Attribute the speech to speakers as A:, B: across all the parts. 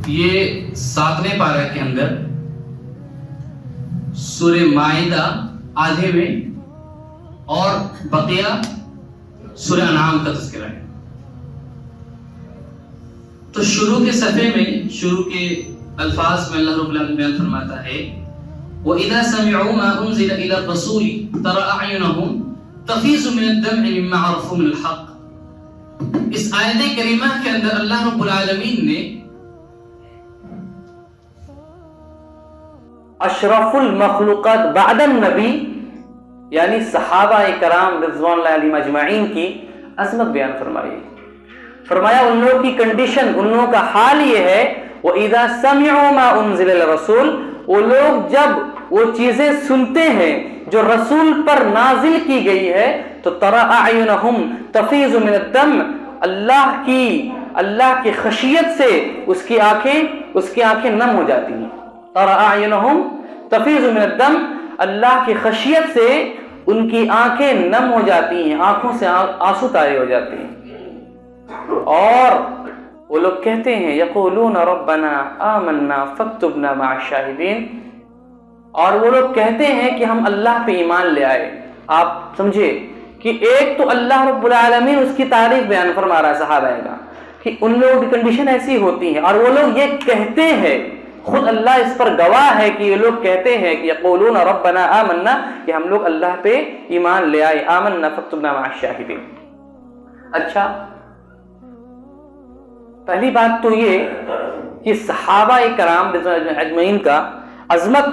A: یہ 7ویں پارہ کے اندر سورہ مائدہ آدھے میں اور بقیہ سورہ انعام کا تذکرہ ہے. تو شروع کے صفحے میں، شروع کے الفاظ میں اللہ رب العالمین بیان فرماتا ہے وَإِذَا سَمِعُوا مَا أُنزِلَ إِلَى الرَّسُولِ تَرَى أَعْيُنَهُمْ تَفِيضُ مِنَ الدَّمْعِ مِمَّا عَرَفُوا مِنَ الْحَقِّ. اس آیت کریمہ کے اندر اللہ رب العالمین نے
B: اشرف المخلوقات بعد النبی یعنی صحابہ کرام رضوان اللہ علیہم اجمعین کی عظمت بیان فرمائی. فرمایا ان لوگوں کی کنڈیشن، ان لوگوں کا حال یہ ہے وَإِذَا سَمِعُوا مَا أُنزِلَ الرَّسُولِ، وہ لوگ جب وہ چیزیں سنتے ہیں جو رسول پر نازل کی گئی ہے تو تَرَى أَعْيُنَهُمْ تَفِيضُ مِنَ الدَّمْعِ، اللہ کی خشیت سے اس کی آنکھیں نم ہو جاتی ہیں. تَرَى أَعْيُنَهُمْ تَفِيضُ مِنَ الدَّمْعِ، اللہ کی خشیت سے ان کی آنکھیں نم ہو جاتی ہیں، آنکھوں سے آنسو طاری ہو جاتے ہیں. اور وہ لوگ کہتے ہیں یقولون ربنا آمنا فاکتبنا مع الشاہدین، اور وہ لوگ کہتے ہیں کہ ہم اللہ پہ ایمان لے آئے. آپ سمجھے کہ ایک تو اللہ رب العالمین اس کی تعریف بیان فرما رہا ہے صحابہ کا کہ ان لوگوں کی کنڈیشن ایسی ہوتی ہے، اور وہ لوگ یہ کہتے ہیں، خود اللہ اس پر گواہ ہے کہ یہ لوگ کہتے ہیں کہ یقولون ربنا آمنا، کہ ہم لوگ اللہ پہ ایمان لے آئے، آمنا فاکتبنا مع الشاہدین. اچھا، پہلی بات تو یہ کہ صحابہ کرام اجمعین کا عظمت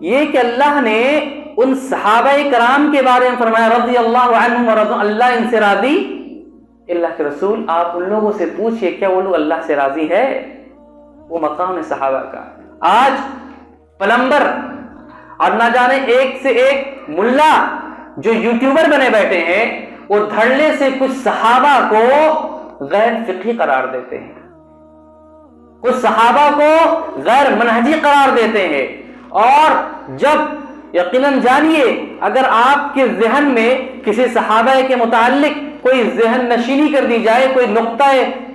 B: یہ کہ اللہ نے ان صحابہ کرام کے بارے میں فرمایا رضی اللہ عنہم ورضوا، اللہ ان سے راضی. اللہ کے رسول آپ ان لوگوں سے پوچھئے کیا وہ لوگ اللہ سے راضی ہے؟ وہ مقام ہے صحابہ کا. آج پلمبر اور نہ جانے ایک سے ایک ملا جو یوٹیوبر بنے بیٹھے ہیں، وہ دھڑلے سے کچھ صحابہ کو غیر فقہی قرار دیتے ہیں، کچھ صحابہ کو غیر منہجی قرار دیتے ہیں. اور جب یقیناً جانیے اگر آپ کے ذہن میں کسی صحابہ کے متعلق کوئی ذہن نشینی کر دی جائے، کوئی نقطہ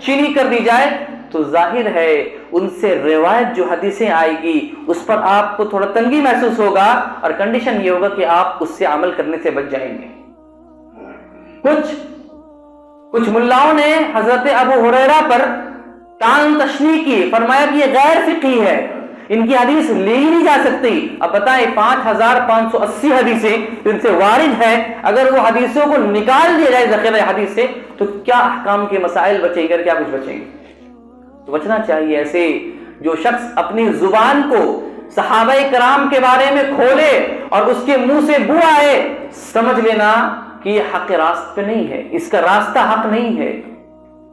B: چینی کر دی جائے، تو ظاہر ہے ان سے روایت جو حدیثیں آئے گی اس پر آپ کو تھوڑا تنگی محسوس ہوگا، اور کنڈیشن یہ ہوگا کہ آپ اس سے عمل کرنے سے بچ جائیں گے. کچھ ملاؤں نے حضرت ابو ہریرہ پر ٹانگ تشنیع کی، فرمایا کہ یہ غیر فقہی ہے، ان کی حدیث لی ہی نہیں جا سکتی. اب بتائیں 5580 حدیثیں ان سے وارد ہیں، اگر وہ حدیثوں کو نکال دیا جائے ذخیرہ حدیث سے تو کیا احکام کے مسائل بچیں گے، کیا کچھ بچیں گے. تو بچنا چاہیے ایسے جو شخص اپنی زبان کو صحابہ کرام کے بارے میں کھولے اور اس کے منہ سے بو آئے، سمجھ لینا کہ یہ حق راست پہ نہیں ہے، اس کا راستہ حق نہیں ہے.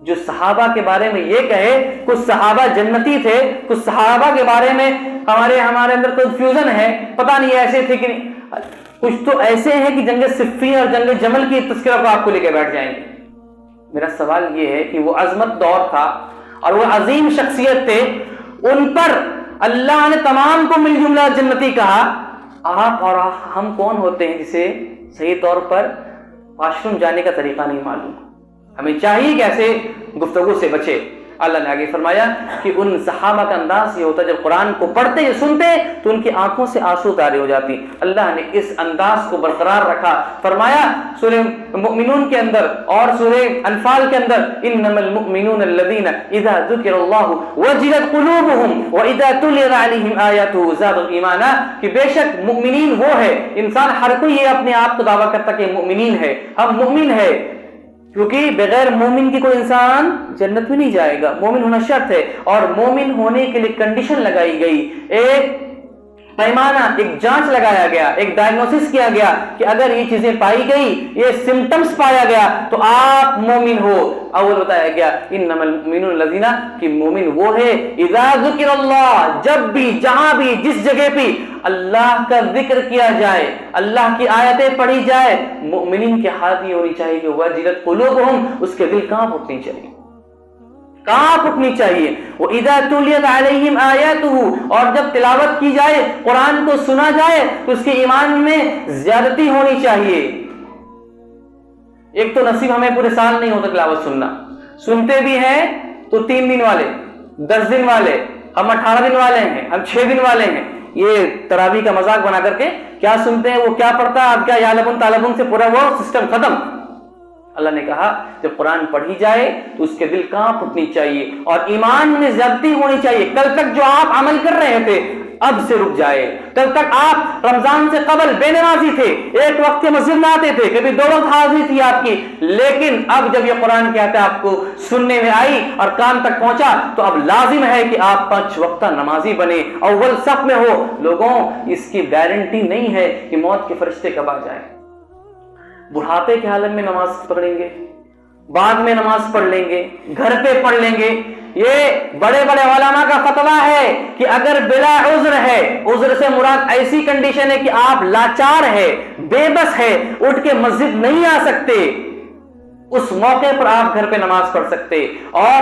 B: جو صحابہ کے بارے میں یہ کہے کچھ صحابہ جنتی تھے، کچھ صحابہ کے بارے میں ہمارے اندر کنفیوژن ہے، پتہ نہیں ایسے تھے کہ کچھ تو ایسے ہیں کہ جنگ صفین اور جنگ جمل کی تذکرہ کو آپ کو لے کے بیٹھ جائیں گے. میرا سوال یہ ہے کہ وہ عظمت دور تھا اور وہ عظیم شخصیت تھے، ان پر اللہ نے تمام کو مل جملہ جنتی کہا. آپ اور ہم کون ہوتے ہیں جسے صحیح طور پر واش روم جانے کا طریقہ نہیں معلوم؟ ہمیں چاہیے کہ ایسے گفتگو سے بچے. اللہ نے آگے فرمایا کہ ان صحابہ کا انداز یہ ہوتا جب قرآن کو پڑھتے یا سنتے تو ان کی آنکھوں سے آنسو طاری ہو جاتی. اللہ نے اس انداز کو برقرار رکھا. فرمایا سورہ مؤمنون کے اندر اور سورہ انفال کے اندر انما المؤمنون الذین اذا ذکر اللہ وجلت قلوبهم واذا تليت علیہم آیاتہ زادتهم ایمانا، کہ بے شک مؤمنین وہ ہے، انسان ہر کوئی یہ اپنے آپ کو دعویٰ کرتا کہ مؤمنین ہے، ہم مومن ہے، کیونکہ بغیر مومن کی کوئی انسان جنت میں نہیں جائے گا. مومن ہونا شرط ہے، اور مومن ہونے کے لیے کنڈیشن لگائی گئی، ایک پیمانہ، ایک جانچ لگایا گیا، ایک ڈائگنوسس کیا گیا کہ اگر یہ چیزیں پائی گئی، یہ سمٹمز پایا گیا تو آپ مومن ہو. اول بتایا گیا انما المؤمنون الذین، کہ مومن وہ ہے اذا ذکر اللہ، جب بھی جہاں بھی جس جگہ پہ اللہ کا ذکر کیا جائے، اللہ کی آیتیں پڑھی جائے، مومنین کی حالت یہ ہونی چاہیے کہ وجلت قلوبہم، اس کے دل کانپ اٹھنی چاہیے، کانپ اٹھنی چاہیے. وَإِذَا تُلِيَتْ عَلَيْهِمْ آيَاتُهُ، اور جب تلاوت کی جائے، قرآن کو سنا جائے تو اس کے ایمان میں زیادتی ہونی چاہیے. ایک تو نصیب ہمیں پورے سال نہیں ہوتا تلاوت سننا، سنتے بھی ہیں تو 3 دن والے، 10 دن والے، ہم 18 دن والے ہیں، ہم 6 دن والے ہیں، یہ تراویح کا مذاق بنا کر کے کیا سنتے ہیں، وہ کیا پڑھتا ہے، اب کیا یعلمون تعلمون سے پورا وہ سسٹم ختم۔ اللہ نے کہا جب قرآن پڑھی جائے تو اس کے دل کانپ اٹھنی چاہیے اور ایمان میں زیادتی ہونی چاہیے۔ کل تک جو آپ عمل کر رہے تھے اب سے رک جائے۔ کل تک آپ رمضان سے قبل بے نمازی تھے، ایک وقت کے مسجد نہ آتے تھے، کبھی 2 وقت حاضری تھی آپ کی، لیکن اب جب یہ قرآن کی آیت آپ کو سننے میں آئی اور کان تک پہنچا تو اب لازم ہے کہ آپ 5 وقتہ نمازی بنے، اول صف میں ہو۔ لوگوں اس کی گارنٹی نہیں ہے کہ موت کے فرشتے کب آ جائیں۔ بڑھاپے کے حالت میں نماز پڑھیں گے، بعد میں نماز پڑھ لیں گے، گھر پہ پڑھ لیں گے۔ یہ بڑے بڑے علماء کا فتویٰ ہے کہ اگر بلا عذر ہے، عذر سے مراد ایسی کنڈیشن ہے کہ آپ لاچار ہے، بے بس ہے، اٹھ کے مسجد نہیں آ سکتے، اس موقع پر آپ گھر پہ نماز پڑھ سکتے۔ اور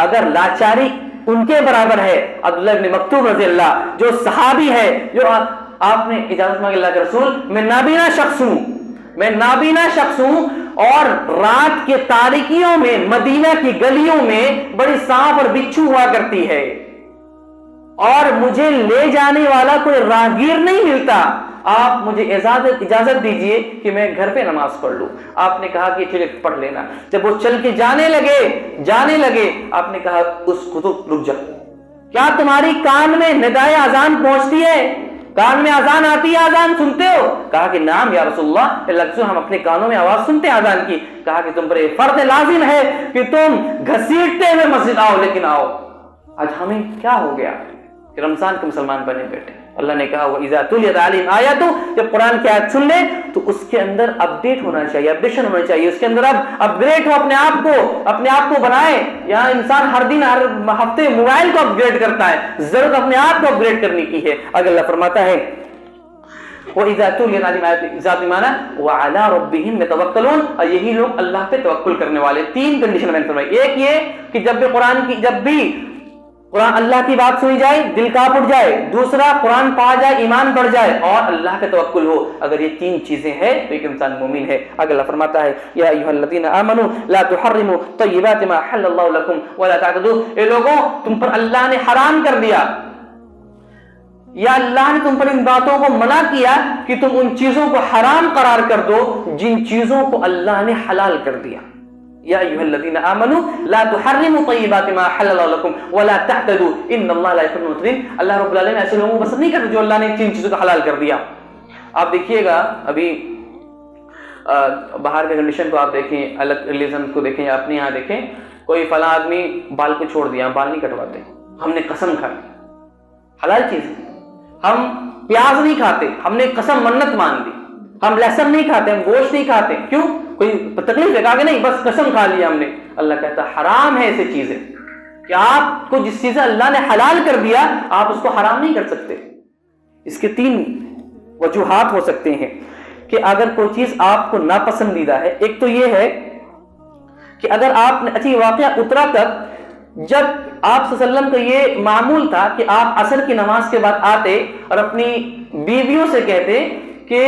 B: اگر لاچاری ان کے برابر ہے، عبداللہ بن مکتوم رضی اللہ جو صحابی ہے، جو آپ نے اجازت مانگی اللہ کے رسول میں نابینا شخص ہوں اور رات کے تاریکیوں میں مدینہ کی گلیوں میں بڑی سانپ اور بچھو ہوا کرتی ہے اور مجھے لے جانے والا کوئی راہگیر نہیں ملتا، آپ مجھے اجازت دیجئے کہ میں گھر پہ نماز پڑھ لوں۔ آپ نے کہا کہ چلے پڑھ لینا۔ جب وہ چل کے جانے لگے آپ نے کہا اس کو رک جا، کیا تمہاری کان میں ندائے اذان پہنچتی ہے؟ کان میں اذان آتی ہے، اذان سنتے ہو؟ کہا کہ نام یا رسول اللہ، ہم اپنے کانوں میں آواز سنتے ہیں اذان کی۔ کہا کہ تم پر یہ فرض لازم ہے کہ تم گھسیٹتے ہوئے مسجد آؤ، لیکن آؤ۔ آج ہمیں کیا ہو گیا کہ رمضان کے مسلمان بنے بیٹھے۔ اللہ نے کہا وَإِذَا تُلِيَتْ عَلَيْهِمْ آیَاتُ، جب قرآن کی آیت سن لے تو اس کے اندر اپڈیٹ ہونا چاہیے، اپڈیشن ہونا چاہیے، اس کے اندر اب اپگریڈ ہو، اپنے آپ کو بنائے۔ یہاں انسان ہر دن ہر ہفتے موبائل کو اپگریڈ کرتا ہے، ضرورت اپنے آپ کو اپگریڈ کرنے کی ہے۔ اگر اللہ فرماتا ہے وَإِذَا تُلِيَتْ عَلَيْهِمْ آیَاتُ ذات معنی وَعَلَىٰ رَبِّهِمْ يَتَوَکَّلُونَ، اور یہی لوگ اللہ پہ توکل کرنے والے۔ 3 کنڈیشن میں نے فرمائی، ایک یہ کہ جب بھی قرآن اللہ کی بات سنی جائے دل کانپ اٹھ جائے، دوسرا قرآن پڑھا جائے ایمان بڑھ جائے، اور اللہ پہ توکل ہو۔ اگر یہ 3 چیزیں ہیں تو ایک انسان مومن ہے۔ اگر اللہ فرماتا ہے یا ایھا الذین آمنوا لا تحرموا طیبات ما حل اللہ لکم ولا تعتدوا، اے لوگوں تم پر اللہ نے حرام کر دیا یا اللہ نے تم پر ان باتوں کو منع کیا کہ تم ان چیزوں کو حرام قرار کر دو جن چیزوں کو اللہ نے حلال کر دیا۔ یا ایھا الذین آمنوا لا تحرموا طیبات ما حل اللہ لکم ولا تعتدوا ان اللہ لا یحب المعتدین۔ اللہ رب العالمین ایسے لوگوں کو پسند نہیں کرتے جو اللہ نے 3 چیزوں کو حلال کر دیا۔ آپ دیکھیے گا ابھی باہر کے کنڈیشن کو آپ دیکھیں، الگ ریلیجن کو دیکھیں یا اپنے یہاں دیکھیں، کوئی فلاں آدمی بال کو چھوڑ دیا، بال نہیں کٹواتے، ہم نے قسم کھائی، حلال چیز ہے۔ ہم پیاز نہیں کھاتے، ہم نے قسم منت مان دی۔ ہم لہسن نہیں کھاتے، ہم گوشت نہیں کھاتے، کیوں؟ کوئی تکلیف ہے؟ کہا کہ نہیں، بس قسم کھا لیا ہم نے۔ اللہ کہتا حرام ہے ایسی چیزیں کہ آپ کو جس چیزیں اللہ نے حلال کر دیا آپ اس کو حرام نہیں کر سکتے۔ اس کے 3 وجوہات ہو سکتے ہیں کہ اگر کوئی چیز آپ کو ناپسندیدہ ہے۔ ایک تو یہ ہے کہ اگر آپ نے اچھی واقعہ اترا کر جب آپ صلی اللہ علیہ وسلم کا یہ معمول تھا کہ آپ عصر کی نماز کے بعد آتے اور اپنی بیویوں سے کہتے کہ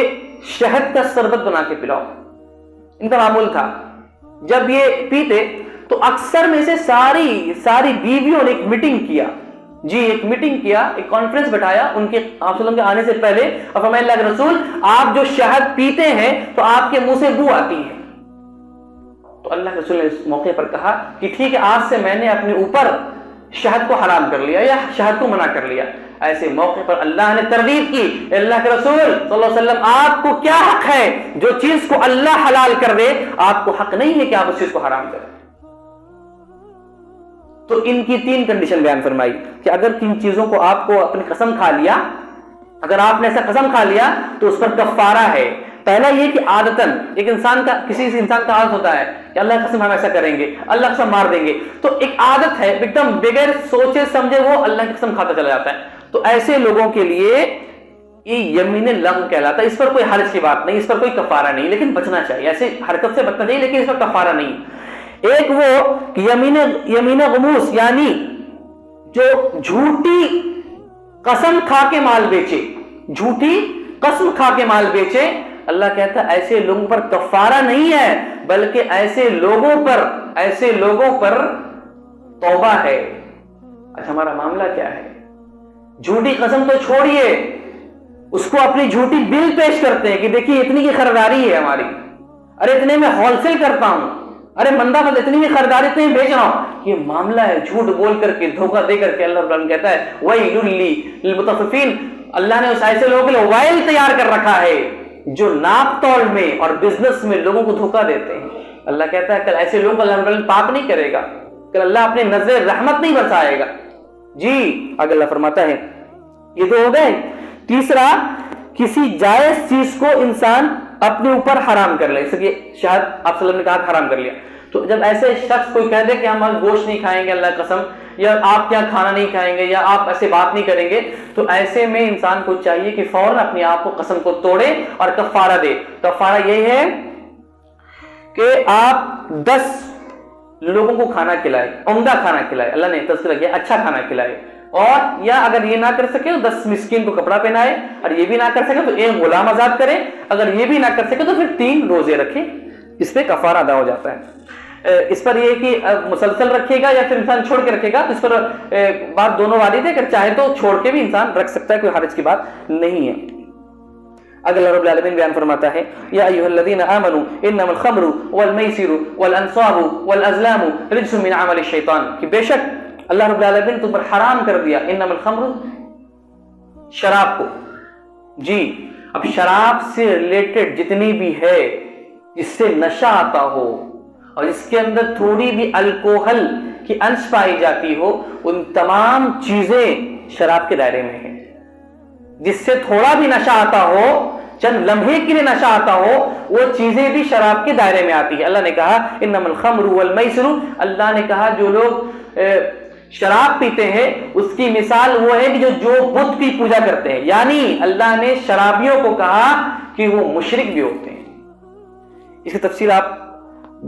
B: شہد کا شربت بنا کے پلاؤ، ان کا معمول تھا۔ جب یہ پیتے تو اکثر میں سے ساری بیویوں نے ایک میٹنگ کیا، ایک کانفرنس بٹھایا ان کے آپ صلی اللہ علیہ وسلم کے آنے سے پہلے، اور فرمایا اللہ کے رسول آپ جو شہد پیتے ہیں تو آپ کے منہ سے بو آتی ہے۔ تو اللہ کے رسول نے اس موقع پر کہا کہ ٹھیک ہے، آج سے میں نے اپنے اوپر شہد کو حرام کر لیا یا شہد کو منع کر لیا۔ ایسے موقع پر اللہ نے تردید کی، اللہ کے رسول صلی اللہ علیہ وسلم آپ کو کیا حق ہے؟ جو چیز کو اللہ حلال کر دے آپ کو حق نہیں ہے کہ آپ اس چیز کو حرام کریں۔ تو ان کی 3 کنڈیشن بیان فرمائی کہ اگر 3 چیزوں کو آپ کو اپنی قسم کھا لیا، اگر آپ نے ایسا قسم کھا لیا تو اس پر کفارہ ہے۔ پہلا یہ کہ عادتاً کسی انسان کا عادت ہوتا ہے کہ اللہ قسم ہم ایسا کریں گے، اللہ قسم مار دیں گے، تو ایک عادت ہے ایک دم بغیر سوچے سمجھے وہ اللہ کی قسم کھاتا چلا جاتا ہے۔ تو ایسے لوگوں کے لیے یہ یمین لغو کہلاتا ہے۔ اس پر کوئی حرج کی بات نہیں، اس پر کوئی کفارہ نہیں، لیکن بچنا چاہیے، ایسے حرکت سے بچنا چاہیے، لیکن اس پر کفارہ نہیں۔ ایک وہ کہ یمین غموس، یعنی جو جھوٹی قسم کھا کے مال بیچے، جھوٹی قسم کھا کے مال بیچے، اللہ کہتا ہے ایسے لوگوں پر کفارہ نہیں ہے، بلکہ ایسے لوگوں پر توبہ ہے، اچھا ہمارا معاملہ کیا ہے؟ جھوٹی قسم تو چھوڑیے، اس کو اپنی جھوٹی بل پیش کرتے ہیں کہ دیکھیے اتنی کی خریداری ہے ہماری، ارے اتنے میں ہول سیل کرتا ہوں، ارے مندہ مند اتنی کی خریداری اتنے میں بھیج رہا ہوں. یہ معاملہ ہے جھوٹ بول کر کے، دھوکہ دے کر کے. اللہ رب العالمین کہتا ہے وَيْلٌ لِّلْمُطَفِّفِينَ، اللہ نے اس ایسے لوگوں کے لیے وائل تیار کر رکھا ہے جو ناپ تول میں اور بزنس میں لوگوں کو دھوکہ دیتے ہیں. اللہ کہتا ہے کل ایسے لوگوں کو اللہ رب العالمین پاک نہیں کرے گا، کل اللہ اپنے نظر رحمت نہیں برسائے گا. جی آگے اللہ فرماتا ہے، یہ تو ہو گئے. تیسرا، کسی جائز چیز کو انسان اپنے اوپر حرام کر لے، جیسے کہ شاید آپ صلی اللہ علیہ وسلم نے کہا حرام کر لیا. تو جب ایسے شخص کوئی کہہ دے کہ ہم گوشت نہیں کھائیں گے اللہ قسم، یا آپ کیا کھانا نہیں کھائیں گے، یا آپ ایسے بات نہیں کریں گے، تو ایسے میں انسان کو چاہیے کہ فوراً اپنے آپ کو قسم کو توڑے اور کفارہ دے. کفارہ یہ ہے کہ آپ 10 لوگوں کو کھانا کھلائے، عمدہ کھانا کھلائے، اللہ نے تذکرہ کیا اچھا کھانا کھلائے، اور یا اگر یہ نہ کر سکے تو 10 مسکین کو کپڑا پہنائے، اور یہ بھی نہ کر سکے تو 1 غلام آزاد کرے، اگر یہ بھی نہ کر سکے تو پھر 3 روزے رکھے. اس پہ کفارہ ادا ہو جاتا ہے. اس پر یہ کہ مسلسل رکھے گا یا پھر انسان چھوڑ کے رکھے گا، تو اس پر بات دونوں والی تھے، اگر چاہے تو چھوڑ کے بھی انسان رکھ سکتا ہے، کوئی حرج کی بات نہیں ہے. اگر رب العالمین بیان فرماتا ہے یا ایھا الذین آمنوا انما الخمر والمیسر والانصاب والازلام رجس من عمل الشیطان، کہ بے شک اللہ رب العالمین تم پر حرام کر دیا انما الخمر، شراب کو. جی اب شراب سے ریلیٹڈ جتنی بھی ہے جس سے نشہ آتا ہو اور جس کے اندر تھوڑی بھی الکوہل کی انش پائی جاتی ہو، ان تمام چیزیں شراب کے دائرے میں ہیں. جس سے تھوڑا بھی نشہ آتا ہو، چند لمحے کے لیے نشہ آتا ہو، وہ چیزیں بھی شراب کے دائرے میں آتی ہے. اللہ نے کہا انما الخمر والمیسر، اللہ نے کہا جو لوگ شراب پیتے ہیں اس کی مثال وہ ہے کہ جو بت کی پوجا کرتے ہیں، یعنی اللہ نے شرابیوں کو کہا کہ وہ مشرک بھی ہوتے ہیں. اس کی تفصیل آپ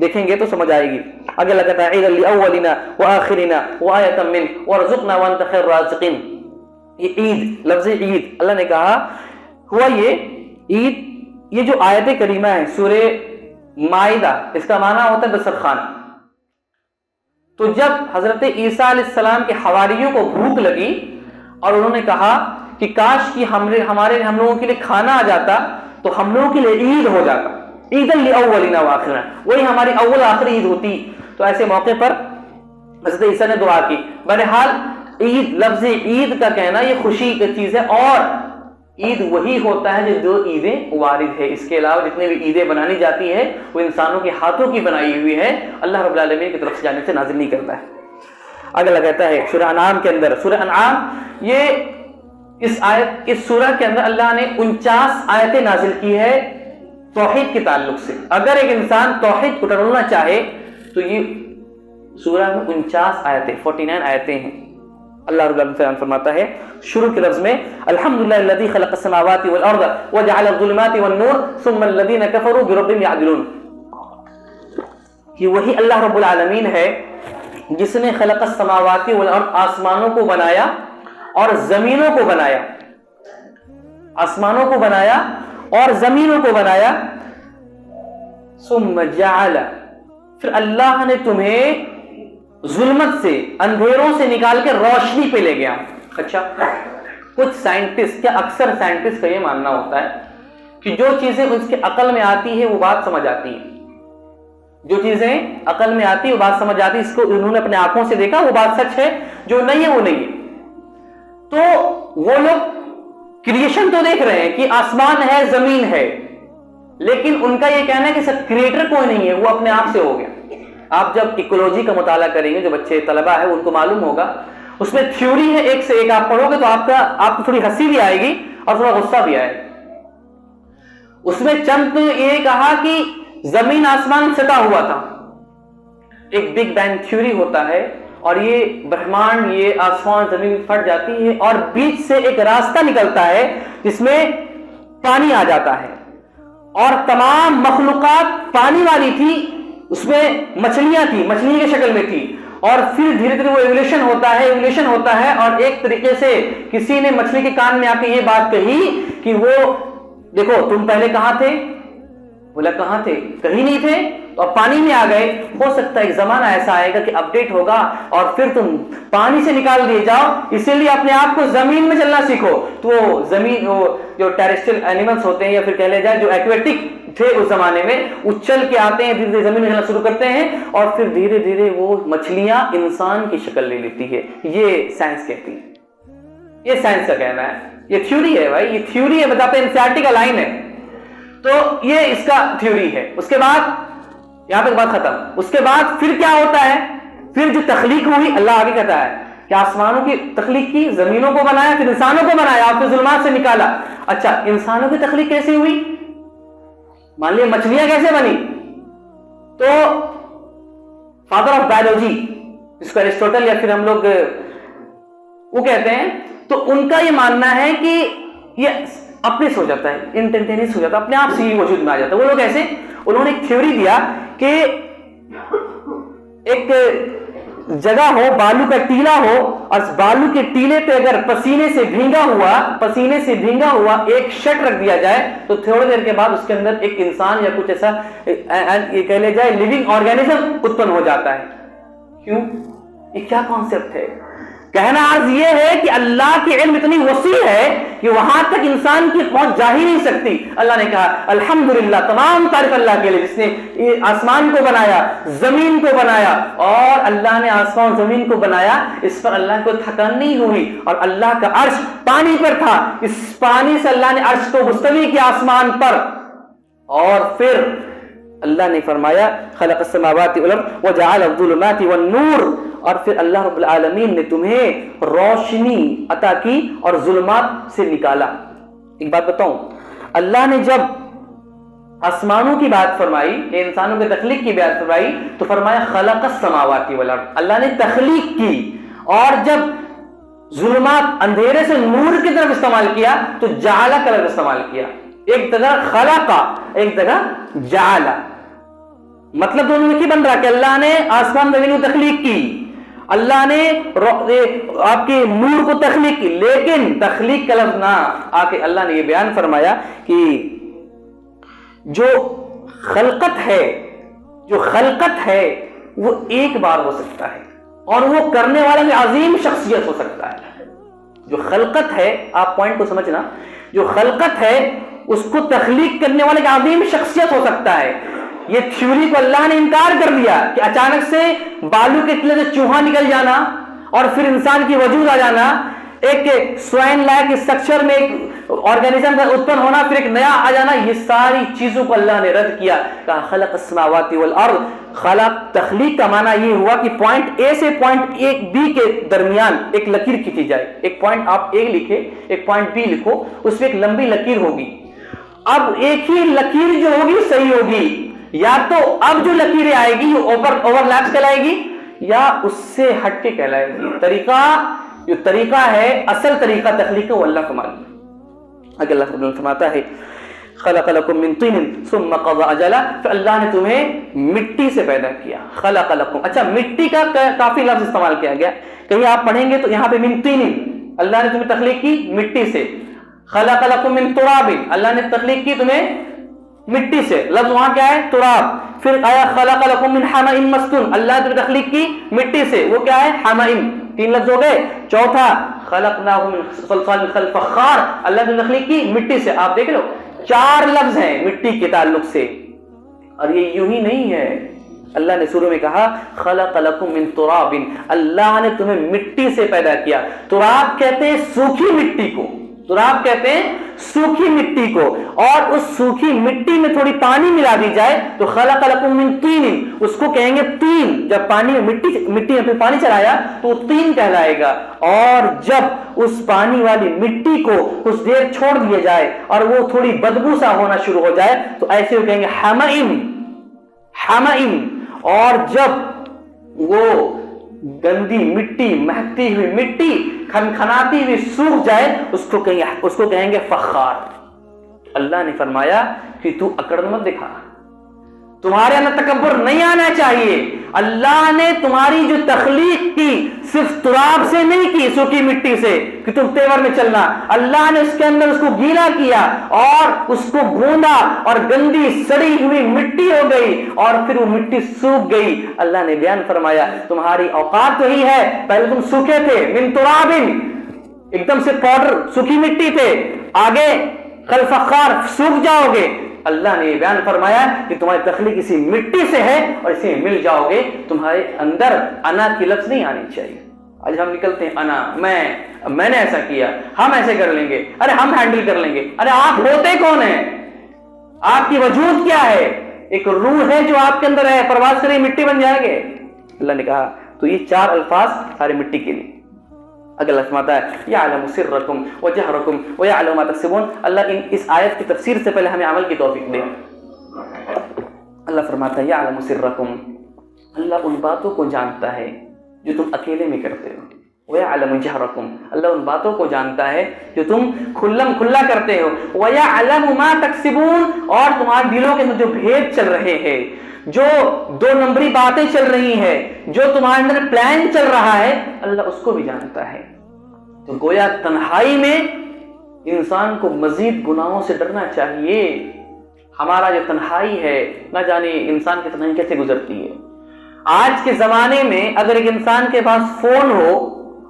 B: دیکھیں گے تو سمجھ آئے گی. اگر اللہ کہتا ہے عید الاولنا وآخرنا وآیۃ من وارزقنا وانت خیر الرازقین، یہ عید، لفظ عید اللہ نے کہا ہوا یہ عید، یہ جو آیت کریمہ ہے سورہ مائدہ، اس کا معنی ہوتا ہے دسترخوان. تو جب حضرت عیسیٰ علیہ السلام کے حواریوں کو بھوک لگی اور انہوں نے کہا کہ کاش کہ ہم لوگوں کے لیے کھانا آ جاتا تو ہم لوگوں کے لیے عید ہو جاتا، عید الاولین وآخرین، وہی ہماری اول آخری عید ہوتی. تو ایسے موقع پر حضرت عیسیٰ نے دعا کی. بہرحال عید، لفظ عید کا کہنا یہ خوشی کی چیز ہے، اور عید وہی ہوتا ہے جو 2 عیدیں وارد ہے. اس کے علاوہ جتنے بھی عیدیں بنانی جاتی ہے وہ انسانوں کے ہاتھوں کی بنائی ہوئی ہے، اللہ رب العالمین کی طرف سے جانب سے نازل نہیں کرتا ہے. اگر کہتا ہے سورہ انعام کے اندر، سورہ انعام یہ اس سورہ کے اندر اللہ نے 49 آیتیں نازل کی ہے توحید کے تعلق سے. اگر ایک انسان توحید کو ٹٹولنا چاہے تو یہ سورہ میں 49 آیتیں 49 آیتیں ہیں. اللہ رب العالمین فرماتا ہے شروع کے لفظ میں الحمدللہ الذی خلق السماوات والارض وجعل الظلمات والنور ثم الذین کفروا بربهم یعدلون. یہ وہی اللہ رب العالمین ہے جس نے خلق السماوات والارض، آسمانوں کو بنایا اور زمینوں کو بنایا، آسمانوں کو بنایا اور زمینوں کو بنایا. ثم جعل، پھر اللہ نے تمہیں ظلمت سے، اندھیروں سے نکال کے روشنی پہ لے گیا. اچھا کچھ سائنٹسٹ، کیا اکثر سائنٹسٹ کا یہ ماننا ہوتا ہے کہ جو چیزیں اس کے عقل میں آتی ہے وہ بات سمجھ آتی ہے، جو چیزیں عقل میں آتی ہے وہ بات سمجھ آتی ہے، اس کو انہوں نے اپنے آنکھوں سے دیکھا وہ بات سچ ہے، جو نہیں ہے وہ نہیں ہے. تو وہ لوگ کریشن تو دیکھ رہے ہیں کہ آسمان ہے، زمین ہے، لیکن ان کا یہ کہنا ہے کہ سب کریٹر کوئی نہیں ہے، وہ اپنے آپ سے ہو گیا. آپ جب ایکولوجی کا مطالعہ کریں گے، جو بچے طلبہ ہے ان کو معلوم ہوگا، اس میں تھیوری ہے ایک سے ایک آپ پڑھو گے تو آپ کو تھوڑی ہنسی بھی آئے گی اور تھوڑا غصہ بھی آئے گا. اس میں چند تو یہ کہا کہ زمین آسمان سٹا ہوا تھا، ایک بگ بینگ تھیوری ہوتا ہے، اور یہ برہمانڈ، یہ آسمان زمین پھٹ جاتی ہے اور بیچ سے ایک راستہ نکلتا ہے جس میں پانی آ جاتا ہے، اور تمام مخلوقات پانی والی تھی، اس میں مچھلیاں تھی، مچھلی کے شکل میں تھی، اور پھر دھیرے دھیرے وہ ایولیشن ہوتا ہے اور ایک طریقے سے کسی نے مچھلی کے کان میں آ کے یہ بات کہی کہ وہ دیکھو تم پہلے کہاں تھے، بولا کہاں تھے، کہیں نہیں تھے، تو اور پانی میں آ گئے، ہو سکتا ہے ایک زمانہ ایسا آئے گا کہ اپڈیٹ ہوگا اور پھر تم پانی سے نکال دیے جاؤ، اسی لیے اپنے آپ کو زمین میں چلنا سیکھو۔ تو وہ زمین، وہ جو ٹیریسٹریل اینیملز ہوتے ہیں یا پھر کہہ لے جائے جو ایکویٹک تھے اس زمانے میں، اچھل کے آتے ہیں، دھیرے دھیرے زمین میں چلنا شروع کرتے ہیں اور پھر دھیرے دھیرے وہ مچھلیاں انسان کی شکل لے لیتی ہے۔ یہ سائنس کہتی ہے، یہ سائنس کا کہنا ہے، یہ تھیوری ہے بھائی، یہ تھیوری ہے، بتاتے ہیں انسیارٹی کا لائن ہے، تو یہ اس کا تھیوری ہے۔ اس کے بعد یہاں تک بات ختم۔ اس کے بعد پھر کیا ہوتا ہے؟ پھر جو تخلیق ہوئی، اللہ آگے کہتا ہے کہ آسمانوں کی تخلیق کی، زمینوں کو بنایا، پھر انسانوں کو بنایا اور پھر ظلمات سے نکالا۔ اچھا، انسانوں کی تخلیق کیسے ہوئی؟ مان لیے مچھلیاں کیسے بنی؟ تو فادر آف بایولوجی جس کو ایرسٹوٹل یا پھر ہم لوگ وہ کہتے ہیں، تو ان کا یہ ماننا ہے کہ یہ اپنے سے ہو جاتا ہے، انٹینٹینیس ہو جاتا ہے، اپنے آپ سے ہی وجود میں آ جاتا ہے۔ وہ لوگ ایسے، انہوں نے ایک تھیوری دیا کہ ایک جگہ ہو، بالو کا ٹیلا ہو، اور بالو کے ٹیلے پہ اگر پسینے سے بھینگا ہوا ایک شٹ رکھ دیا جائے تو تھوڑی دیر کے بعد اس کے اندر ایک انسان یا کچھ ایسا یہ کہہ لے جائے لیونگ آرگینزم اتپن ہو جاتا ہے۔ کیوں؟ یہ کیا کانسیپٹ ہے؟ کہنا عرض یہ ہے کہ اللہ کی علم اتنی وسیع ہے کہ وہاں تک انسان کی پہنچ جا ہی نہیں سکتی۔ اللہ نے کہا الحمدللہ، تمام تعریف اللہ کے لیے جس نے آسمان کو بنایا، زمین کو بنایا، اور اللہ نے آسمان زمین کو بنایا، اس پر اللہ کو تھکان نہیں ہوئی، اور اللہ کا عرش پانی پر تھا، اس پانی سے اللہ نے عرش کو مستوی کیا آسمان پر، اور پھر اللہ نے فرمایا خلق السماوات والارض وجعل الظلمات والنور، اور پھر اللہ رب العالمین نے تمہیں روشنی عطا کی اور ظلمات سے نکالا۔ ایک بات بتاؤں، اللہ نے جب آسمانوں کی بات فرمائی، انسانوں کے تخلیق کی بات فرمائی، تو فرمایا خلق السماوات والارض، اللہ نے تخلیق کی، اور جب ظلمات اندھیرے سے نور کی طرف استعمال کیا تو جعل کا لفظ استعمال کیا، ایک جگہ خلقا، ایک جگہ جعل، مطلب دونوں میں کی بن رہا کہ اللہ نے آسمان زمین کو تخلیق کی، اللہ نے آپ کے نور کو تخلیق کی، لیکن تخلیق کا لفظ نہ آ کے اللہ نے یہ بیان فرمایا کہ جو خلقت ہے وہ ایک بار ہو سکتا ہے، اور وہ کرنے والا بھی عظیم شخصیت ہو سکتا ہے۔ جو خلقت ہے، آپ پوائنٹ کو سمجھنا، جو خلقت ہے اس کو تخلیق کرنے والے کی عظیم شخصیت ہو سکتا ہے۔ یہ تھیوری کو اللہ نے انکار کر دیا کہ اچانک سے بالو کے ٹلے سے چوہا نکل جانا اور پھر انسان کی وجود آ جانا، ایک سوائن لائک اسٹرکچر میں ایک آرگینزم کا اتپن ہونا، پھر ایک نیا آ جانا، یہ ساری چیزوں کو اللہ نے رد کیا۔ کہا خلق السماوات والارض، خلق تخلیق کا معنی یہ ہوا کہ پوائنٹ اے سے پوائنٹ بی کے درمیان ایک لکیر کھینچی جائے، ایک پوائنٹ آپ اے لکھے، ایک پوائنٹ بی لکھو، اس میں ایک لمبی لکیر ہوگی۔ اب ایک ہی لکیر جو ہوگی صحیح ہوگی، یا تو اب جو لکیریں آئے گی وہ اوور لیپس کہلائے گی یا اس سے ہٹ کے کہلائے گی۔ جو طریقہ ہے، اصل طریقہ تخلیق کا وہ اللہ کا معلوم ہے۔ اگر اللہ تعالیٰ فرماتا ہے خلق لکم من طین ثم قضى اجلا، تو اللہ نے تمہیں مٹی سے پیدا کیا، خلق لکم۔ اچھا، مٹی کا کافی لفظ استعمال کیا گیا، کہیں آپ پڑھیں گے تو یہاں پہ من طین، اللہ نے تمہیں تخلیق کی مٹی سے، خلق لکم من تراب، اللہ نے تخلیق کی تمہیں مٹی سے، لفظ وہاں کیا ہے؟ تراب۔ پھر آیا خلق لکم من حمأ مسنون، اللہ نے تمہیں تخلیق کی مٹی سے، وہ کیا ہے؟ حمأ، تین لفظ ہو گئے۔ چوتھا خلقناہ من صلصال من الفخار، اللہ نے تخلیق کی مٹی سے۔ آپ دیکھ لو، 4 لفظ ہیں مٹی کے تعلق سے، اور یہ یوں ہی نہیں ہے، اللہ نے سورہ میں کہا خلق لکم من تراب، اللہ نے تمہیں مٹی سے پیدا کیا۔ تراب کہتے ہیں سوکھی مٹی کو، تراب کہتے ہیں سوکھی مٹی کو، اور اس سوکھی مٹی میں تھوڑی پانی ملا دی جائے تو خلق لکم من طین، اس کو کہیں گے تین۔ جب پانی میں مٹی میں پانی چلایا تو وہ تین کہلائے گا، اور جب اس پانی والی مٹی کو کچھ دیر چھوڑ دیا جائے اور وہ تھوڑی بدبو سا ہونا شروع ہو جائے تو ایسے وہ کہیں گے حمئم، اور جب وہ گندی مٹی، مہکتی ہوئی مٹی، کھنکھناتی ہوئی سوکھ جائے اس کو کہیں گے فخار۔ اللہ نے فرمایا کہ تو اکڑ مت دکھا، تمہارے اندر تکبر نہیں آنا چاہیے. اللہ نے تمہاری جو تخلیق کی صرف تراب سے نہیں کی, سوکھی مٹی سے کہ تم تیور میں چلنا. اللہ نے اس کے اندر اس کو گیلا کیا اور اس کو گوندا اور گندی سڑی ہوئی مٹی ہو گئی اور پھر وہ مٹی سوکھ گئی. اللہ نے بیان فرمایا تمہاری اوقات وہی ہے, پہلے تم سوکھے تھے, من ترابن, ایک دم سے پاؤڈر سوکھی مٹی تھے, آگے کل فخار سوکھ جاؤ گے. اللہ نے یہ بیان فرمایا کہ تمہاری تخلیق اسی مٹی سے ہے اور اسی میں مل جاؤ گے. تمہارے اندر انا کی لفظ نہیں آنی چاہیے. آج ہم نکلتے ہیں انا, میں نے ایسا کیا, ہم ایسے کر لیں گے, ارے ہم ہینڈل کر لیں گے. ارے آپ ہوتے کون ہیں, آپ کی وجود کیا ہے؟ ایک روح ہے جو آپ کے اندر ہے, پرواز کریں مٹی بن جائے گے. اللہ نے کہا تو یہ 4 الفاظ سارے مٹی کے لیے. اگر اللہ فرماتا ہے یعلم سرکم وجہرکم ویعلم ما تکسبون, اللہ اس آیت کی تفسیر سے پہلے ہمیں عمل کی توفیق دے. اللہ فرماتا ہے یعلم سرکم, اللہ ان باتوں کو جانتا ہے جو تم اکیلے میں کرتے ہو. ویعلم جہرکم, اللہ ان باتوں کو جانتا ہے جو تم کھلم کھلا کرتے ہو. ویعلم ما تکسبون, اور تمہارے دلوں کے اندر جو بھید چل رہے ہیں, جو 2 نمبری باتیں چل رہی ہیں, جو تمہارے اندر پلان چل رہا ہے, اللہ اس کو بھی جانتا ہے. تو گویا تنہائی میں انسان کو مزید گناہوں سے ڈرنا چاہیے. ہمارا جو تنہائی ہے, نہ جانے انسان کی تنہائی کیسے گزرتی ہے. آج کے زمانے میں اگر ایک انسان کے پاس فون ہو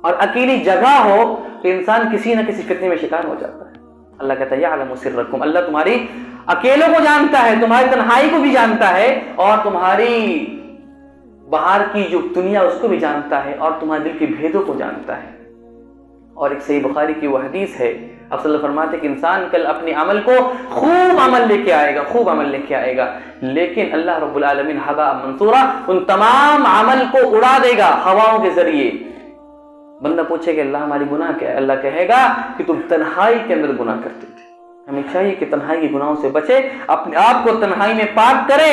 B: اور اکیلی جگہ ہو تو انسان کسی نہ کسی فتنے میں شکار ہو جاتا ہے. اللہ کہتا ہے یعلم سرکم, اللہ تمہاری اکیلوں کو جانتا ہے, تمہاری تنہائی کو بھی جانتا ہے, اور تمہاری باہر کی جو دنیا اس کو بھی جانتا ہے, اور تمہارے دل کے بھیدوں کو جانتا ہے. اور ایک صحیح بخاری کی وہ حدیث ہے, آپ صلی اللہ فرماتے کہ انسان کل اپنے عمل کو خوب عمل لے کے آئے گا, خوب عمل لے کے آئے گا, لیکن اللہ رب العالمین ہوا منصورہ ان تمام عمل کو اڑا دے گا ہواؤں کے ذریعے. بندہ پوچھے کہ اللہ ہماری گناہ کیا ہے؟ اللہ کہے گا کہ تم تنہائی کے اندر گناہ کرتے تھے. ہمیں چاہیے کہ تنہائی کے گناہوں سے بچے, اپنے آپ کو تنہائی میں پاک کرے.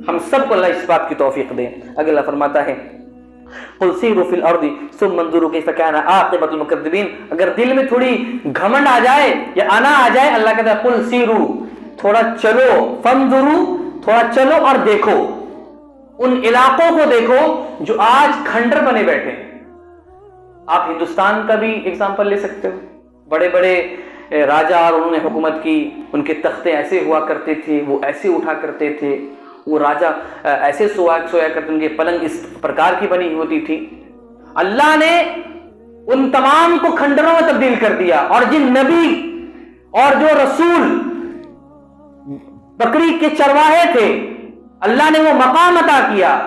B: ہم سب کو اللہ اس بات کی توفیق دے. اگر اللہ فرماتا ہے قل سیروا فی الارض ثم انظروا کیف کان عاقبۃ المکذبین, اگر دل میں تھوڑی گھمنڈ آ جائے یا انا آ جائے, اللہ کہتا ہے قل سیروا, تھوڑا چلو, فانظروا, تھوڑا چلو اور دیکھو ان علاقوں کو, دیکھو جو آج کھنڈر بنے بیٹھے ہیں. آپ ہندوستان کا بھی اگزامپل لے سکتے ہو. بڑے بڑے راجا اور انہوں نے حکومت کی, ان کے تختے ایسے ہوا کرتے تھے, وہ ایسے اٹھا کرتے تھے, وہ راجا ایسے سویا کرتے, ان کے پلنگ اس پرکار کی بنی ہوتی تھی. اللہ نے ان تمام کو کھنڈروں میں تبدیل کر دیا, اور جن نبی اور جو رسول بکری کے چرواہے تھے, اللہ نے وہ مقام عطا کیا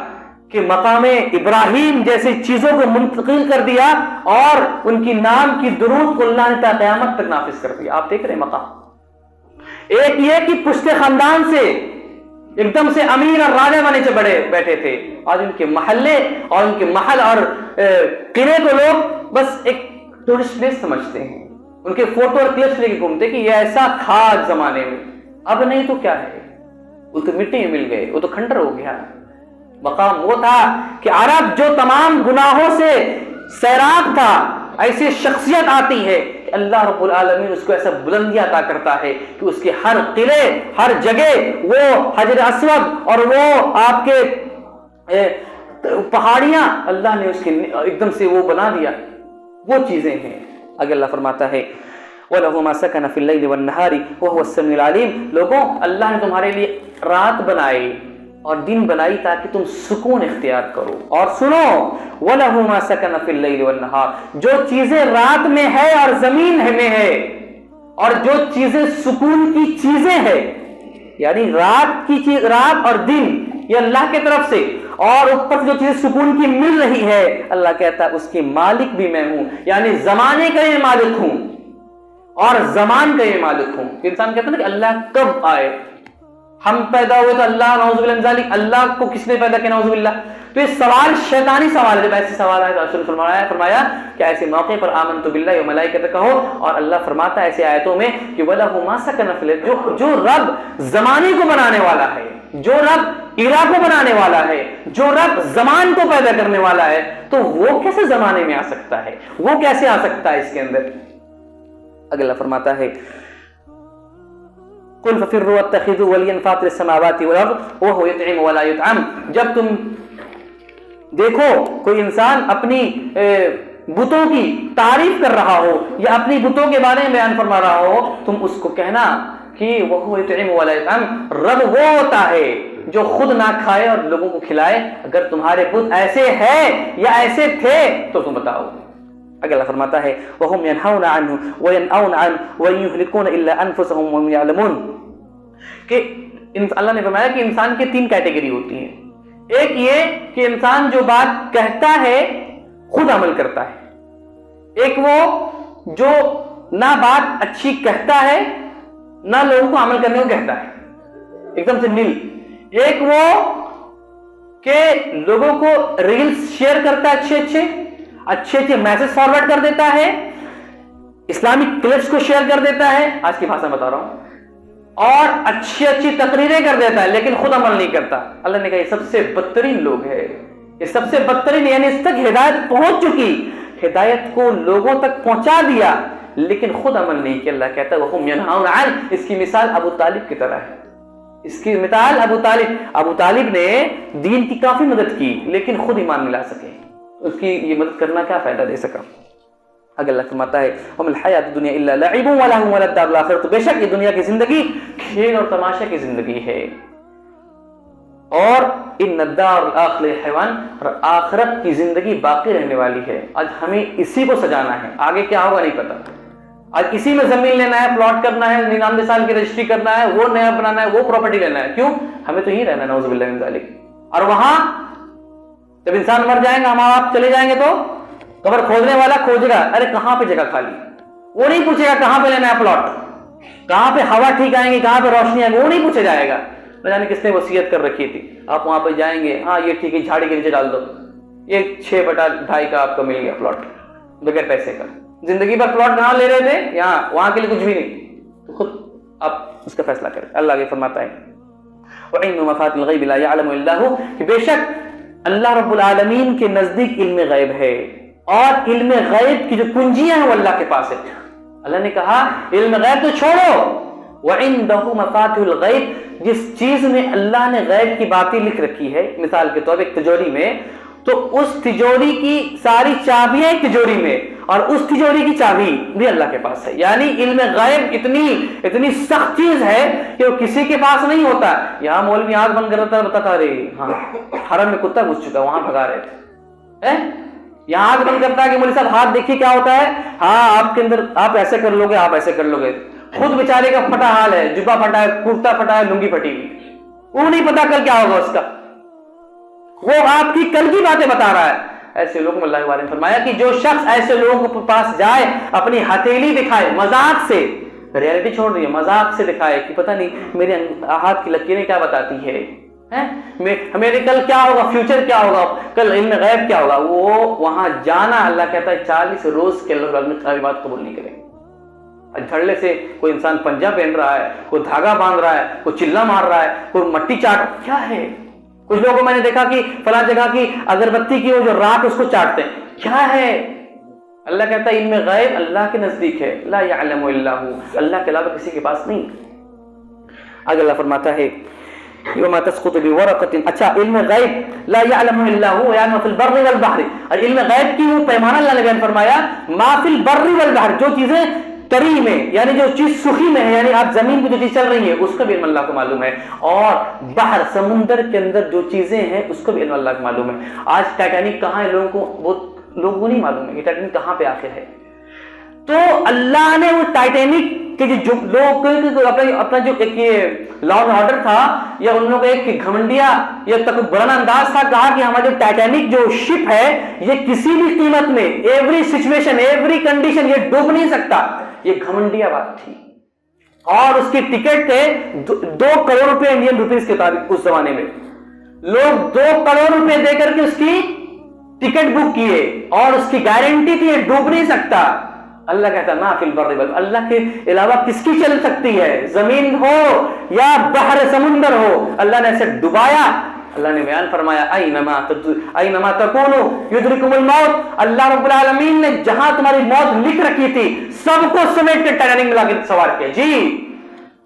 B: کہ مقام ابراہیم جیسی چیزوں کو منتقل کر دیا, اور ان کی نام کی درود کو اللہ نے تا قیامت تک نافذ کر دیا. آپ دیکھ رہے ہیں مقام. ایک یہ کہ پشت خاندان سے ایک دم سے امیر اور راجا بنے سے بڑے بیٹھے تھے, آج ان کے محلے اور ان کے محل اور قلعے کو لوگ بس ایک ٹورسٹ پلیس سمجھتے ہیں. ان کے فوٹو اور کلپس لے کے گھومتے کہ یہ ایسا تھا زمانے میں. اب نہیں تو کیا ہے, وہ تو مٹی میں مل گئے, وہ تو کھنڈر ہو گیا. مقام وہ تھا کہ عرب جو تمام گناہوں سے سیراب تھا, ایسی شخصیت آتی ہے کہ اللہ رب العالمین اس کو ایسا بلندی عطا کرتا ہے کہ اس کے ہر قلعے, ہر جگہ وہ حجر اسود اور وہ آپ کے پہاڑیاں, اللہ نے اس کے ایک دم سے وہ بنا دیا. وہ چیزیں ہیں. اگر اللہ فرماتا ہے وَلَهُ مَا سَكَنَ فِي اللَّيْلِ وَالنَّهَارِ وَهُوَ السَّمِيعُ الْعَلِيمُ, لوگوں اللہ نے تمہارے لیے رات بنائی اور دن بنائی تاکہ تم سکون اختیار کرو. اور سنو وَلَهُ مَا سَكَنَ فِي اللَّيْلِ وَالنَّهَارِ, جو چیزیں رات میں ہے اور زمین میں ہے, اور جو چیزیں سکون کی چیزیں ہیں, یعنی رات کی چیز, رات اور دن یہ اللہ کی طرف سے, اور اوپر جو چیزیں سکون کی مل رہی ہے, اللہ کہتا ہے اس کی مالک بھی میں ہوں. یعنی زمانے کا یہ مالک ہوں اور زمان کا یہ مالک ہوں. انسان کہتا ہے کہ اللہ کب آئے, ہم پیدا ہوئے تو اللہ, نعوذ باللہ من ذالک, اللہ کو کس نے پیدا کیا, نعوذ باللہ. تو یہ سوال شیطانی سوال ہے. جب ایسے سوال آئے تو رسول فرمایا کہ ایسے موقع پر آمنت باللہ وملائکتہ کہو. اور اللہ فرماتا ہے ایسے آیتوں میں کہ وَلَهُ مَا سَكَنَ فِي الْأَرْضِ, جو رب زمانے کو بنانے والا ہے, جو رب ایرا کو بنانے والا ہے, جو رب زمان کو پیدا کرنے والا ہے, تو وہ کیسے زمانے میں آ سکتا ہے, وہ کیسے آ سکتا ہے اس کے اندر. اگر اللہ فرماتا ہے قل ففروا واتخذوا وليا فاطر السماوات والارض وهو يطعم ولا يطعم. جب تم دیکھو کوئی انسان اپنی بتوں کی تعریف کر رہا ہو یا اپنی بتوں کے بارے میں بیان فرما رہا ہو, تم اس کو کہنا کہ وہو یطعم ولا یطعم, رب وہ ہوتا ہے جو خود نہ کھائے اور لوگوں کو کھلائے. اگر تمہارے بت ایسے ہیں یا ایسے تھے تو تم بتاؤ. اگر اللہ فرماتا ہے وَهُمْ يَنْهَوْنَ عَنْهُ وَيَنْأَوْنَ عَنْهُ وَإِنْ يُهْلِكُونَ إِلَّا أَنفُسَهُمْ وَهُمْ يَعْلَمُونَ, کہ اللہ نے فرمایا کہ انسان کی 3 کیٹیگری ہوتی ہیں. ایک یہ کہ انسان جو بات کہتا ہے خود عمل کرتا ہے, ایک وہ جو نہ بات اچھی کہتا ہے نہ لوگوں کو عمل کرنے کو کہتا ہے, ایک دم سے نیل. ایک وہ کہ لوگوں کو ریلز شیئر کرتا ہے, اچھے میسج فارورڈ کر دیتا ہے, اسلامک کلپس کو شیئر کر دیتا ہے, آج کی بھاشا میں بتا رہا ہوں, اور اچھی تقریریں کر دیتا ہے لیکن خود عمل نہیں کرتا. اللہ نے کہا یہ سب سے بدترین لوگ ہیں, یہ سب سے بدترین, یعنی اس تک ہدایت پہنچ چکی, ہدایت کو لوگوں تک پہنچا دیا لیکن خود عمل نہیں کیا. اللہ کہتا ہے وَهُمْ يَنْهَوْنَ عَنْهُ. اس کی مثال ابو طالب کی طرح ہے. اس کی مثال ابو طالب نے دین کی کافی مدد کی لیکن خود ایمان نہیں لا سکے. اس کی یہ مدد کرنا کیا فائدہ دے سکا. اگر اللہ فرماتا ہے وَمَا الْحَيَاةُ الدُّنْيَا إِلَّا لَعِبٌ وَلَهْوٌ وَلَا الدَّارُ الْآخِرَةُ, تو بے شک یہ دنیا کی زندگی کھیل اور تماشا کی زندگی ہے, اور ان الدار الآخرۃ حیوان, اور آخرت کی زندگی باقی رہنے والی ہے. آج ہمیں اسی کو سجانا ہے, آگے کیا ہوگا نہیں پتا. آج اسی میں زمین لینا ہے, پلاٹ کرنا ہے, 99 سال کی رجسٹری کرنا ہے, وہ نیا بنانا ہے, وہ پراپرٹی لینا ہے. کیوں؟ ہمیں تو یہی رہنا ہے, نعوذ باللہ من ذالک. اور وہاں جب انسان مر جائیں گا, ہم آپ چلے جائیں گے تو قبر کھودنے والا کھوجے گا ارے کہاں پہ جگہ خالی, وہ نہیں پوچھے گا کہاں پہ لینا ہے پلاٹ, کہاں پہ ہوا ٹھیک آئیں گی, کہاں پہ روشنی آئیں گی, وہ نہیں پوچھا جائے گا. نہ جانے کس نے وصیت کر رکھی تھی. آپ وہاں پہ جائیں گے, ہاں یہ ٹھیک ہے جھاڑی کے نیچے ڈال دو, یہ 6/2 کا آپ کو مل گیا پلاٹ بغیر پیسے کا. زندگی بھر پلاٹ کہاں لے رہے تھے, یہاں, وہاں کے لیے کچھ بھی نہیں. تو خود آپ اس کا فیصلہ کریں. اللہ آگے فرماتا ہے وَعِلْمُ مَفَاتِحِ الْغَيْبِ لَا يَعْلَمُ إِلَّا هُوَ, کہ بے شک اللہ رب العالمین کے نزدیک علم غیب ہے, اور علم غیب کی جو کنجیاں ہیں وہ اللہ کے پاس ہے. اللہ نے کہا علم غیب تو چھوڑو, وَعِنْدَهُ مَفَاتِحُ الْغَيْبِ, جس چیز میں اللہ نے غیب کی باتیں لکھ رکھی ہے, مثال کے طور پر ایک تجوری میں, تو اس تجوری کی ساری چابیاں ایک تجوری میں, اور اس تجوری کی چابی بھی اللہ کے پاس ہے. یعنی علم غیب اتنی سخت چیز ہے کہ وہ کسی کے پاس نہیں ہوتا. یہاں مولوی آنکھ بند کر رہا تھا, بتاتا رہے ہاں حرم میں کتا گھس چکا, وہاں بھگا رہے تھے. یہاں آنکھ بند کرتا ہے کہ مولوی صاحب ہاتھ دیکھیے کیا ہوتا ہے, ہاں آپ کے اندر آپ ایسے کر لو گے, آپ ایسے کر لو گے. خود بیچارے کا پھٹا حال ہے, جبہ پھٹا ہے, کرتا پھٹا ہے, لنگی پھٹی ہوئی, وہ نہیں پتا کل کیا ہوگا اس کا, وہ آپ کی کل کی باتیں بتا رہا ہے. ایسے لوگوں میں اللہ کے بارے میں فرمایا کہ جو شخص ایسے لوگوں کے پاس جائے, اپنی ہتھیلی دکھائے مذاق سے, ریئلٹی چھوڑ دیے, مذاق سے دکھائے کہ پتہ نہیں میرے ہاتھ کی لکیریں کیا بتاتی ہے, میرے کل کیا ہوگا, فیوچر کیا ہوگا, کل علم غیب کیا ہوگا, وہ وہاں جانا اللہ کہتا ہے 40 روز کے اللہ اپنی بات قبول نہیں کرے. جھڑلے سے کوئی انسان پنجہ پہن رہا ہے, کوئی دھاگا باندھ رہا ہے, کوئی چلا مار رہا ہے, کوئی مٹی چاٹ, کیا ہے. کچھ لوگوں کو میں نے دیکھا کہ فلاں جگہ کی اگربتی کی وہ جو راکھ اس کو چاٹتے ہیں, کیا ہے. اللہ کہتا ہے علم غیب اللہ کے نزدیک ہے, لا یعلم الا هو, اللہ کے علاوہ کسی کے پاس نہیں. آگے اللہ فرماتا ہے وما تسقط بورقة, اچھا علم غیب لا يعلم الا هو یعنی فی البر والبحر, اور علم غیب کی وہ پیمانہ اللہ نے بیان فرمایا, ما فی البر والبحر, جو چیزیں تری میں یعنی جو چیز سخی میں ہے, یعنی آپ زمین پہ جو چیز چل رہی ہے اس کا بھی علم اللہ کو معلوم ہے, اور بحر سمندر کے اندر جو چیزیں ہیں اس کو بھی علم اللہ کو معلوم ہے. آج ٹائٹینک کہاں ہے, لوگوں کو نہیں معلوم ہے کہ ٹائٹینک کہاں پہ آخر ہے. تو اللہ نے وہ ٹائٹینک کے جو لوگ اپنا جو ایک یہ لا اینڈ آرڈر تھا, یا ان لوگوں کا ایک گھمنڈیا یا تکبرانہ انداز تھا, کہا کہ ہمارا جو ٹائٹینک جو شپ ہے یہ کسی بھی قیمت میں, ایوری سچویشن, ایوری کنڈیشن, یہ ڈوب نہیں سکتا. یہ گھمنڈیا بات تھی, اور اس کی ٹکٹ تھے 2 کروڑ روپے انڈین روپیز کے مطابق. اس زمانے میں لوگ 2 کروڑ روپے دے کر کے اس کی ٹکٹ بک کیے, اور اس کی گارنٹی تھی یہ ڈوب نہیں سکتا. اللہ کہتا ہے ما فی البر والبحر, اللہ کے علاوہ کس کی چل سکتی ہے, زمین ہو یا بحر سمندر ہو, اللہ نے اسے ڈبایا. اللہ نے بیان فرمایا اینما تکونوا یدرککم الموت, اللہ رب العالمین نے جہاں تمہاری موت لکھ رکھی تھی سب کو سمیٹ کے ٹائٹینک میں لا کے سوار کیا. جی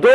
B: 2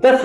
B: 10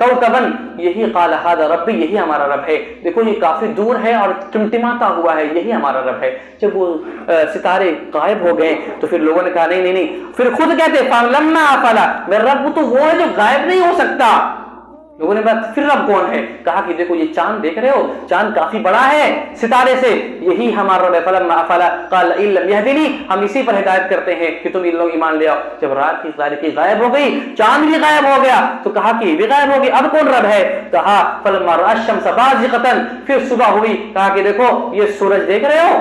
B: کوكبا یہی قال هذا ربی یہی ہمارا رب ہے. دیکھو یہ کافی دور ہے اور ٹمٹماتا ہوا ہے, یہی ہمارا رب ہے. جب وہ ستارے غائب ہو گئے تو پھر لوگوں نے کہا نہیں, پھر خود کہتے فلما افلا میرا رب تو وہ ہے جو غائب نہیں ہو سکتا. لوگوں نے بات پھر رب کون ہے؟ کہا کہ دیکھو یہ چاند دیکھ رہے ہو, چاند کافی بڑا ہے ستارے سے, یہی ہمارا رب ہے. فلما افلا قال ان لم يهدني ہم اسی پر ہدایت کرتے ہیں کہ تم ان لوگ ایمان لے آؤ. جب رات کی تاریکی غائب ہو گئی, چاند بھی غائب ہو گیا, تو کہا کہ یہ بھی غائب ہو گئی, اب کون رب ہے؟ کہا فلما راى الشمس بازغة پھر صبح ہوئی, کہا کہ دیکھو یہ سورج دیکھ رہے ہو,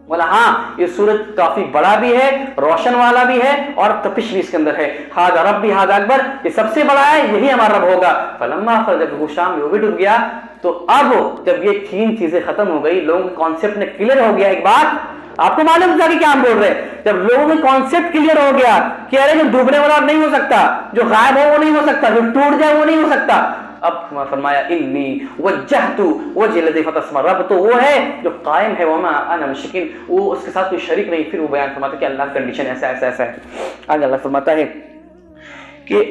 B: بولا ہاں یہ سورج کافی بڑا بھی ہے, روشن والا بھی ہے اور تپش بھی اس کے اندر ہے. ھذا ربی ھذا اکبر یہ سب سے بڑا ہے, یہی ہمارا رب ہوگا. فلما جب وہ شام میں وہ بھی ڈوب گیا, تو اب جب یہ تین چیزیں ختم ہو گئی, لوگوں کے کانسیپٹ نے کلیئر ہو گیا. ایک بات آپ کو معلوم تھا کہ کیا ہم بول رہے ہیں, جب لوگوں میں کانسیپٹ کلیئر ہو گیا کہ ارے جو ڈوبنے والا نہیں ہو سکتا, جو غائب ہو وہ نہیں ہو سکتا, جو ٹوٹ جائے وہ نہیں ہو سکتا. اب فرمایا انی وجہت وجہ الذی فطر السماوات, رب تو وہ ہے جو قائم ہے, وما انا مشرک, وہ اس کے ساتھ کوئی شریک نہیں. پھر وہ بیان فرماتا ہے کہ اللہ کا کنڈیشن ایسا ایسا ایسا ہے. آگے اللہ فرماتا ہے کہ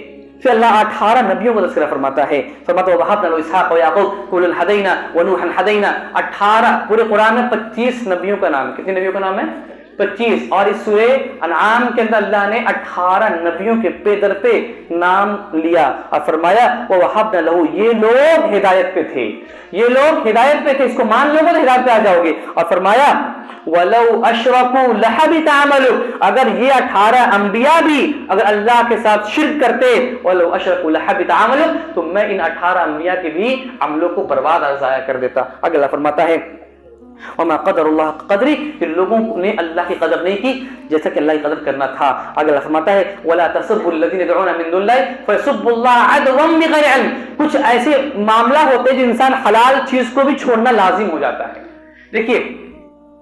B: پھر اللہ 18 نبیوں کا تذکرہ فرماتا ہے. فرماتا ہے وَوَهَبْنَا لَهُ إِسْحَاقَ وَيَعْقُوبَ كُلًّا هَدَيْنَا وَنُوحًا هَدَيْنَا. 18 پورے قرآن میں 25 نبیوں کا نام. کتنے نبیوں کا نام ہے؟ 25. اور اس سورہ انعام کے اندر اللہ نے 18 نبیوں کے پہ در پہ نام لیا اور فرمایا وَوَهَبْنَا لَهُ, یہ لوگ ہدایت پہ تھے, یہ لوگ ہدایت پہ تھے, اس کو مان لو گے تو ہدایت پہ آ جاؤ گے. اور فرمایا وَلَوْ أَشْرَكُوا لَحَبِطَ عَمَلُهُمْ, اگر یہ 18 انبیاء بھی اگر اللہ کے ساتھ شرک کرتے, وَلَوْ أَشْرَكُوا لَحَبِطَ عَمَلُهُمْ, تو میں ان 18 انبیاء کے بھی عملوں کو برباد اور ضائع کر دیتا. اگر اللہ فرماتا ہے وما قدر اللہ قدری, کہ لوگوں نے اللہ کی قدر نہیں کی جیسا کہ اللہ کی قدر کرنا تھا. آگے اللہ فرماتا ہے ولا تسبوا الذين يدعون من دون الله فيسبوا الله عدوا بغير علم. کچھ ایسے معاملہ ہوتے ہیں جو انسان حلال چیز کو بھی چھوڑنا لازم ہو جاتا ہے. دیکھیے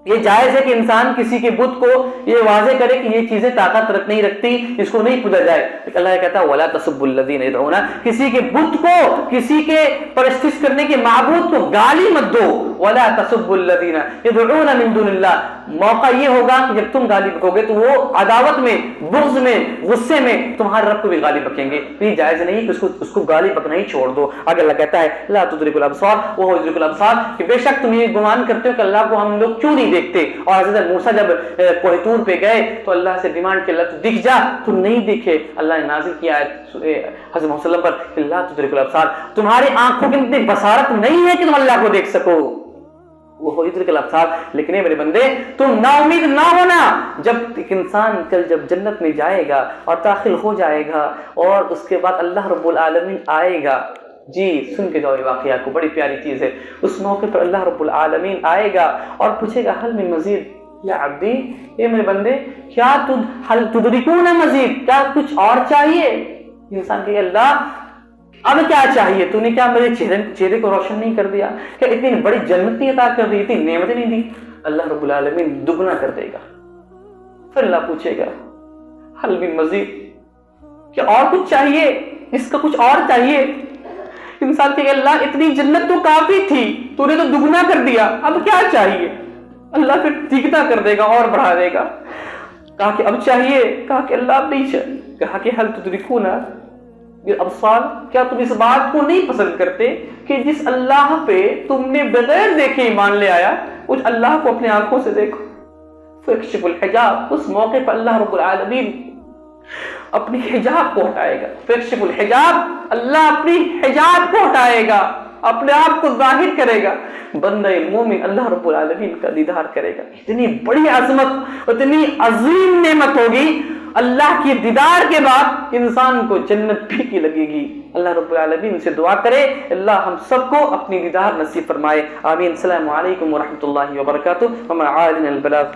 B: یہ جائز ہے کہ انسان کسی کے بت کو یہ واضح کرے کہ یہ چیزیں طاقت نہیں رکھتی, اس کو نہیں پوجا جائے. اللہ کہتا ہے ولا تسبوا الذين يدعون, کسی کے بت کو, کسی کے پرستش کرنے کے معبود کو گالی مت دو. ولا تسبوا الذين يدعون من دون الله, موقع یہ ہوگا کہ جب تم گالی بکو گے تو وہ عداوت میں, بغض میں, غصے میں تمہارے رب کو بھی گالی بکیں گے. یہ جائز نہیں کہ اس کو گالی بکنا ہی چھوڑ دو. آگے اللہ کہتا ہے لا تدرك الابصار وهو يدرك الابصار, کہ بے شک تم یہ گمان کرتے ہو کہ اللہ کو ہم لوگ کیوں نہیں دیکھتے. اور حضرت موسیٰ جب کوہ طور پہ گئے تو اللہ سے ڈیمانڈ کہ اللہ تو دکھ جا, تم نہیں دیکھے. اللہ نے نازل کیا ہے حضرت محمد صلی اللہ علیہ وسلم پر کہ لا تدرك الابصار, تمہاری آنکھوں کے اندر بصارت نہیں ہے کہ تم اللہ کو دیکھ سکو. وہ یدرک الابصار, لیکن اے میرے بندے تم نا امید نہ ہونا. جب ایک انسان کل جب جنت میں جائے گا اور داخل ہو جائے گا اور اس کے بعد اللہ رب العالمین آئے گا, جی سن کے جاؤ یہ واقعہ کو, بڑی پیاری چیز ہے. اس موقع پر اللہ رب العالمین آئے گا اور پوچھے گا حل من مزید یا عبدی, اے میرے بندے کیا حل تدرکون مزید, کیا کچھ اور چاہیے؟ انسان کہ اللہ اب کیا چاہیے, تو نے کیا میرے چہرے کو روشن نہیں کر دیا, کیا اتنی بڑی جنت عطا کر دی, اتنی نعمتیں نہیں دی. اللہ رب العالمین دگنا کر دے گا. پھر اللہ پوچھے گا حل من مزید, کیا اور کچھ چاہیے, اس کا کچھ اور چاہیے؟ انسان کہ اللہ اتنی جنت تو کافی تھی, تو نے تو دگنا کر دیا, اب کیا چاہیے؟ اللہ پھر تیکتا کر دے گا اور بڑھا دے گا. کہا کہ اب چاہیے, کہا کہ اللہ اب نہیں چاہیے. کہا کہ حل تدرکون بالابصار, کیا تم اس بات کو نہیں پسند کرتے کہ جس اللہ پہ تم نے بغیر دیکھے ایمان لے آیا, اس اللہ کو اپنے آنکھوں سے دیکھو. فیکشف الحجاب, اس موقع پر اللہ رب العالمین اپنی حجاب کو ہٹائے گا. فیکشف الحجاب, اللہ اپنی حجاب کو ہٹائے گا, اپنے آپ کو ظاہر کرے گا. بندہ مومن اللہ رب العالمین کا دیدار کرے گا. اتنی بڑی عظمت, اتنی عظیم نعمت ہوگی. اللہ کی دیدار کے بعد انسان کو جنت بھی کی لگے گی. اللہ رب العالمین سے دعا کرے اللہ ہم سب کو اپنی دیدار نصیب فرمائے. آمین. السلام علیکم ورحمۃ اللہ وبرکاتہ. وما علینا البلاغ.